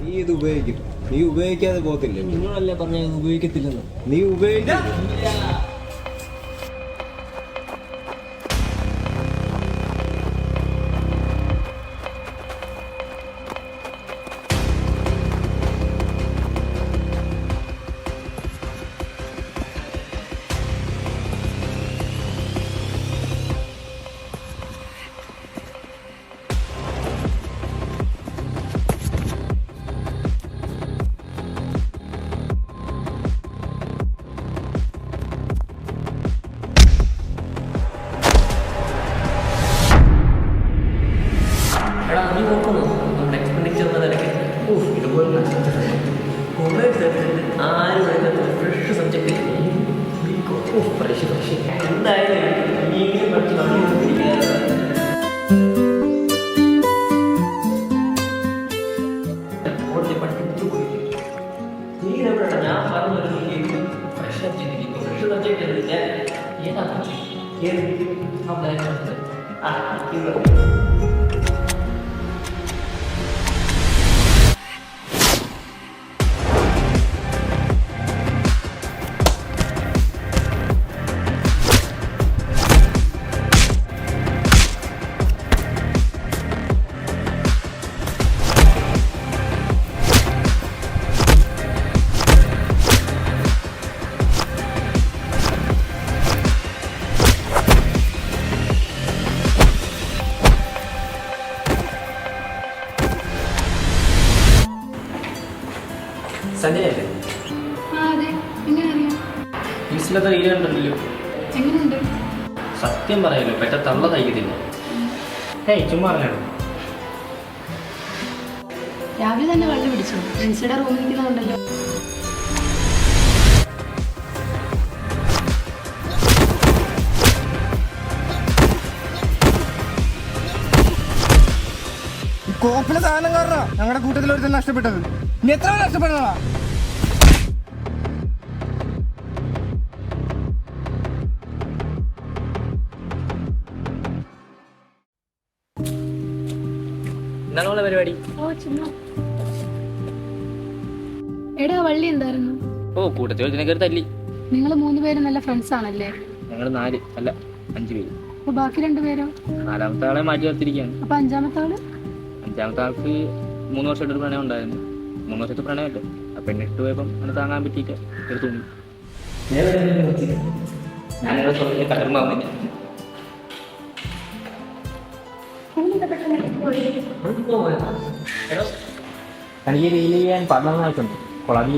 നീ ഇത് ഉപയോഗിക്കും. നീ ഉപയോഗിക്കാതെ പോകത്തില്ല. നിങ്ങളല്ലേ പറഞ്ഞ ഉപയോഗിക്കത്തില്ലെന്ന്. നീ ഉപയോഗിക്കില്ല. നമ്മുടെ എക്സ്പെൻഡിച്ചർ ഇതുപോലെ കുറേ ആരും ഫ്രഷ് സബ്ജക്റ്റ് ഫ്രഷ് എന്തായാലും ഇനിയെങ്കിലും പഠിച്ച് പഠിപ്പിച്ചു പോയിട്ട് നീരെവിടെ ഞാൻ പറഞ്ഞു ഫ്രഷ് സബ്ജക്റ്റ് എടുത്തിട്ട് ഏതാ ഏത് ആ ബ്ലാക്ക് സഞ്ജയല്ലേ? ഇൻസ്റ്റലത്തെ റീലുണ്ടല്ലോ. സത്യം പറയല്ലോ പെറ്റ തള്ള തയ്ക്കത്തില്ല. ചുമ്മാ അറിഞ്ഞോ. രാവിലെ തന്നെ വെള്ളം പിടിച്ചു. ഫ്രണ്ട്സിയുടെ റൂമിൽ നിൽക്കുന്നുണ്ടല്ലോ. കോപ്പിലെ സാധനം കാരണ ഞങ്ങളുടെ കൂട്ടത്തിൽ ഒരുത്തൻ നഷ്ടപ്പെട്ടത്. ഇനി എത്ര നഷ്ടപ്പെടണ? എന്താണ് പരിപാടി? എടാ വള്ളി എന്തായിരുന്നു? കൂട്ടത്തിൽ തല്ലി. നിങ്ങൾ 3 പേരും നല്ല ഫ്രണ്ട്സ് ആണല്ലേ? ഞങ്ങൾ 4 അല്ല 5 പേര്. അപ്പൊ ബാക്കി 2 പേരോ? 4ാമത്തെ ആളെ മാറ്റി നിർത്തിയിരിക്കുകയാണ്. അപ്പൊ 5ാമത്തെ ആള്? 5ാമത്തെ ആൾക്ക് 3 വർഷമായിട്ട് ഒരു പ്രണയം ഉണ്ടായിരുന്നു. 3 വർഷത്തെ പ്രണയമല്ലേ. ആ പെണ്ണിട്ട് പോയപ്പം അത് താങ്ങാൻ പറ്റിയിട്ട് ഒരു തുണി ഞാനിവിടെ കടർമാവില്ല. എനിക്ക് റീൽ ചെയ്യാൻ പറഞ്ഞിട്ടുണ്ട്. കൊളാബി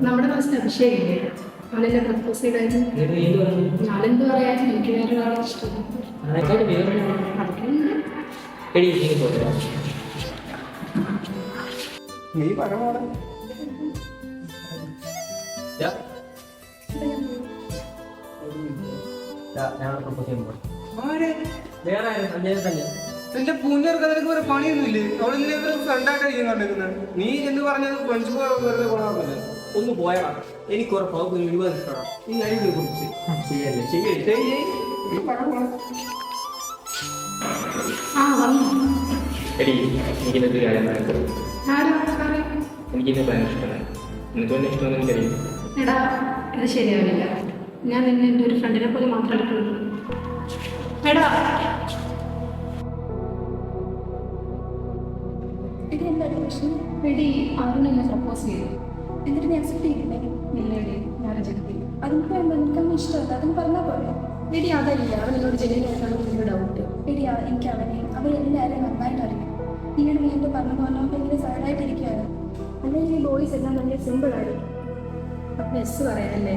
നമ്മുടെ ക്ലാസ്സിൽ അഭിഷേകില്ലേ? അവനെന്നെ പ്രപ്പോസ് ചെയ്തായിരുന്നു. ഞാനെന്ത് പറയാൻ, എനിക്ക് വേറൊരാളെ ഇഷ്ടമാണ്. നീ പരമോടെ എന്റെ പൂഞ്ഞർക്ക് അതിനൊക്കെ വേറെ പണിയൊന്നുമില്ലേ? അവളിങ്ങനെ ഫ്രണ്ടായിട്ട് കണ്ടിരിക്കുന്നത്. നീ എന്ന് പറഞ്ഞത് ഫ്രണ്ട്ഷിപ്പ് വെറുതെ കൊള്ളാറില്ല. ഒന്ന് പോയാ എനിക്ക് ഉറപ്പാവും 20 ഇഷ്ടമാണ്. ഈ കഴിവിനെ കുറിച്ച് എനിക്കിന്നൊരു കാര്യം എനിക്കിന്നെ ഭയങ്കര ഇഷ്ടമാണ്. നിനക്ക് തന്നെ ഇഷ്ടമെന്ന് എനിക്കറിയാം. എടാ ഇത് ശരിയാവില്ല. ഞാൻ നിന്നെ എൻ്റെ ഒരു ഫ്രണ്ടിനെ പോലെ മാത്രം എടുക്കുള്ളൂ. എടാ ഇത് എന്താണ് പ്രശ്നം? എടി അരുണെന്നെ പ്രപ്പോസ് ചെയ്തു. എന്നിട്ട് ഞാൻ അക്സെപ്റ്റ് ചെയ്തില്ലേ? ഇല്ലടി, ഞാൻ റിജക്ട് ചെയ്തു. അതിനിപ്പോൾ എന്താ? എനിക്കൊന്നും ഇഷ്ടമല്ല. അതിന് പറഞ്ഞാൽ പോലെ. എടി അതല്ല, അവൻ എന്നോട് ജെന്യൂനായിട്ടാണ് നിന്റെ ഡൗട്ട്. എടി എനിക്ക് അവരെല്ലാവരും നന്നായിട്ട് അറിയാം. ഈയിടെ നീ എൻ്റെ പറഞ്ഞു പറഞ്ഞപ്പോൾ ഇങ്ങനെ സൈഡായിട്ടിരിക്കുകയാണ്. അല്ലെങ്കിൽ ഈ ബോയ്സ് എല്ലാം ഭയങ്കര സിമ്പിളാണ്. അപ്പം എസ് പറയാനല്ലേ?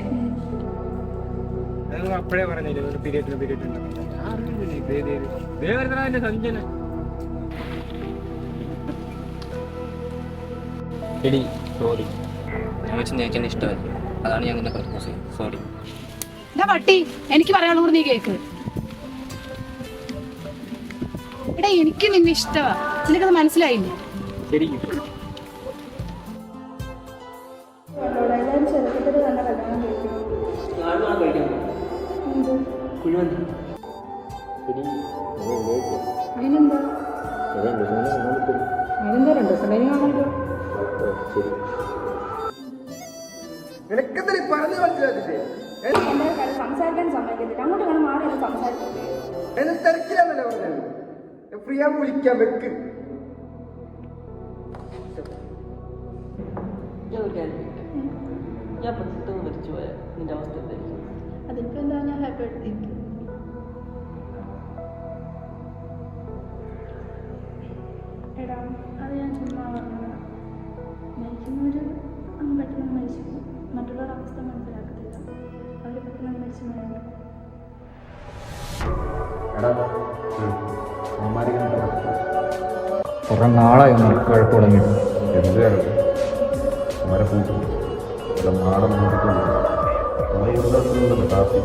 അപ്പോഴേ പറഞ്ഞില്ലേ ഒരു പീരിയഡ് സഞ്ജന. എടി സോറി, ഞാൻ വെച്ച് നേക്കാൻ ഇഷ്ടമായി. അതാണ് ഞാൻ നിന്നെ പ്രപ്പോസ് ചെയ്തത്. സോറി. എടാ പട്ടി, എനിക്ക് പറയാനുള്ളത് നീ കേക്ക്. എടാ എനിക്ക് നിന്നെ ഇഷ്ടമാ, നിനക്കത് മനസ്സിലായില്ലേ? ശരിക്കും നാളെ കഴിക്കാൻ എന്ത്? കുഴിമന്തി അതിനെന്താ അതിനെന്താ 2 ദിവസം കഴിഞ്ഞ് കാണാമല്ലോ. നിനക്കെന്താ പറഞ്ഞു മനസ്സിലാക്കില്ലേ? എന്താ കാര്യം സംസാരിക്കാൻ സമ്മതിക്കത്തില്ല. അങ്ങോട്ട് വേണം മാറി ഒന്ന് സംസാരിക്കത്തില്ല. എന്നെ തിരക്കിലാന്നല്ലേ പറഞ്ഞത്? ഫ്രീ ആകുമ്പോൾ വിളിക്കാൻ വെക്ക്. ഞാൻ പെട്ടെന്ന് മരിച്ചു പോയ നിന്റെ അവസ്ഥ എന്തായിരിക്കും? അതിപ്പോ എന്താ, ഞാൻ ഹാപ്പി ആയിട്ടിരിക്കും. എടാ, അത് ഞാൻ ചുമ്മാ പറഞ്ഞതാ. മരിക്കുന്നവര് അങ്ങ് പെട്ടെന്ന് മരിച്ചു പോകും. മറ്റുള്ളവരുടെ അവസ്ഥ മനസ്സിലാക്കത്തില്ല. അവർ പെട്ടെന്ന് മരിച്ചു പോയാൽ കുറെ നാളായി വഴക്ക് തുടങ്ങിയിട്ട് എന്ത് കാലത്ത് അവരെ കൂട്ടും നാടൻ കാപ്പി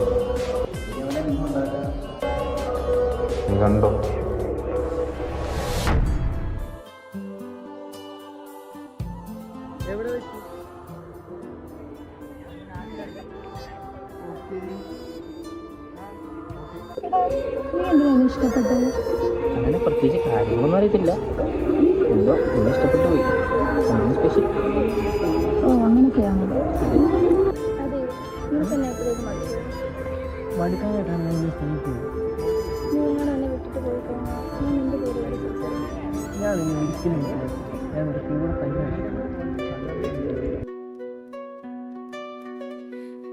നീ കണ്ടോ? എവിടെ വെച്ച്? നീ എന്തിനാണ് ഇഷ്ടപ്പെട്ടത്? അങ്ങനെ പ്രത്യേകിച്ച് കാര്യങ്ങളൊന്നും അറിയത്തില്ല. എന്തോ എന്നെ ഇഷ്ടപ്പെട്ടു പോയി. സ്പെഷ്യൽ. ഓ, അങ്ങനെയൊക്കെയാണല്ലോ. അതെ, നിനക്ക് എന്നെ എപ്പോഴേക്കും മടുത്തു. മടുക്കാനായിട്ടാണ് ഞാൻ ഈ സ്നേഹിക്കുന്നത്. നീ എങ്ങനെ എന്നെ വിട്ടിട്ട് പോയി കഴിഞ്ഞാൽ ഞാൻ നിന്റെ പേര് വരെ സംസാരിക്കും. ഞാൻ നിന്നെ ഒരിക്കലും ഞാൻ ഒരു കൂടെ തന്നെ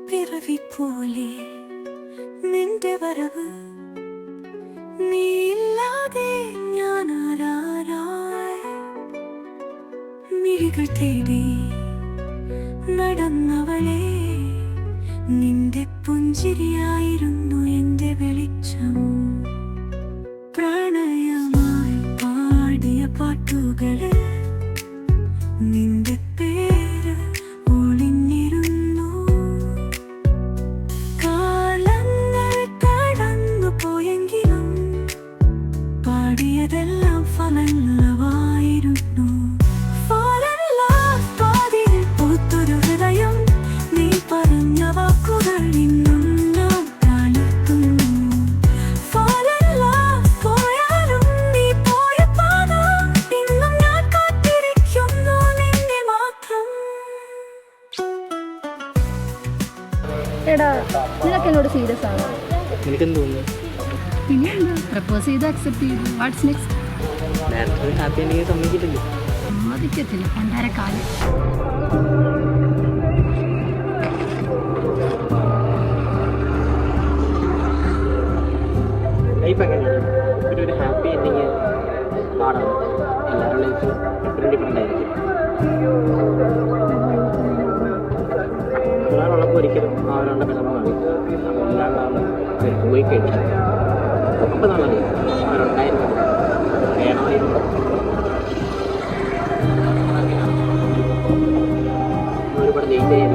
പിറവി പോലെ നിന്റെ വരവ് നീയില്ലാതെ ഞാൻ ആരാരായി മിഴികൾ തേടി നടന്നവളെ നിന്റെ പുഞ്ചിരിയായിരുന്നു എന്റെ വെളിച്ചം പ്രണയമായി പാടിയ പാട്ടുകള് നിന്റെ പേര് ഒളിഞ്ഞിരുന്നു കാലങ്ങൾ കടന്നു പോയെങ്കിലും പാടിയതെല്ലാം ഫലങ്ങളായിരുന്നു പാതിയിൽ പൂത്തൊരു ഹൃദയം നീ പറഞ്ഞ വാക്കുകൾ ഇന്നും ഞാൻ കാലത്തുന്നു പോയാലും നീ പോയ പാത ഇന്നും ഞാൻ കാത്തിരിക്കുന്നു നിന്നെ മാത്രം. എടാ, നിനക്ക് എന്നോട് സീരിയസ് ആണോ? എനിക്കെന്ത് തോന്നുന്നു? പിന്നെ എന്താ, പ്രപ്പോസ് ചെയ്ത് അക്സെപ്റ്റ് ചെയ്തു. What's next? നേരത്തെ ഹാപ്പി ഉണ്ടെങ്കിൽ സമ്മതിക്കില്ലല്ലോ. സമ്മതിക്കത്തില്ല, പണ്ടാരക്കാലം. ലൈഫ് എങ്ങനെയാണ്? ഒരു ഹാപ്പി എൻഡിങ് പാടാണ്. എല്ലാവരുടെ ലൈഫും ഡിഫറെൻറ്റ് ഡിഫറെൻ്റ് ആയിരിക്കും. ഒരാളുള്ളപ്പോൾ ഒരിക്കലും ആ ഒരാളുടെ വിഷമം കാണിക്കും. അല്ലാണ്ടാണ് അവർ പോയി കഴിഞ്ഞാൽ അപ്പോൾ നമ്മളറിയാം അവരുണ്ടായിരുന്നു വേണമായിരുന്നു. ഒരുപാട് ലേറ്റ് ആയി